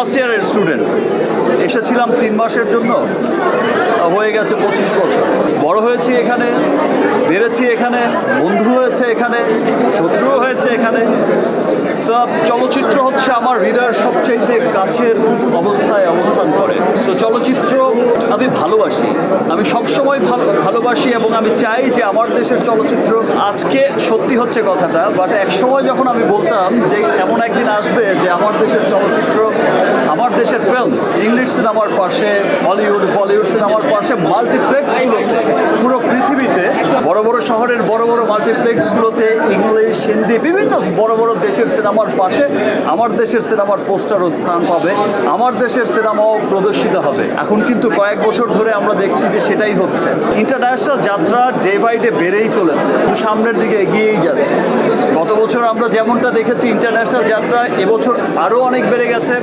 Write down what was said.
First ইয়ারের student, এসেছিলাম 3 মাসের জন্য, হয়ে গেছে 25 বছর। বড় হয়েছি এখানে, বেড়েছি এখানে, বন্ধু হয়েছে এখানে, শত্রু হয়েছে এখানে। সো চলচ্চিত্র হচ্ছে আমার হৃদয়ের সবচাইতে কাছের অবস্থায় অবস্থান করে। সো চলচ্চিত্র আমি ভালোবাসি, আমি সবসময় ভালোবাসি এবং আমি চাই যে আমার দেশের চলচ্চিত্র, আজকে সত্যি হচ্ছে কথাটা, বাট এক সময় যখন আমি বলতাম যে এমন একদিন আসবে যে আমার দেশের চলচ্চিত্র, আমার দেশের ফিল্ম ইংলিশ সিনেমার পাশে হলিউড বলিউড সিনেমার পাশে মাল্টিপ্লেক্সগুলোতে, পুরো পৃথিবীতে বড় বড় শহরের বড় বড় মাল্টিপ্লেক্সগুলোতে ইংলিশ হিন্দি বিভিন্ন বড় বড় দেশের সিনেমার পাশে আমার দেশের সিনেমার পোস্টারও স্থান পাবে, আমার দেশের সিনেমাও প্রদর্শিত হবে। এখন কিন্তু কয়েক বছর ধরে আমরা দেখছি যে সেটাই হচ্ছে। ইন্টারন্যাশনাল যাত্রা ডে বাই ডে বেড়েই চলেছে, সামনের দিকে এগিয়েই যাচ্ছে। গত বছর আমরা যেমনটা দেখেছি ইন্টারন্যাশনাল যাত্রা, এবছর আরও অনেক বেড়ে গেছে।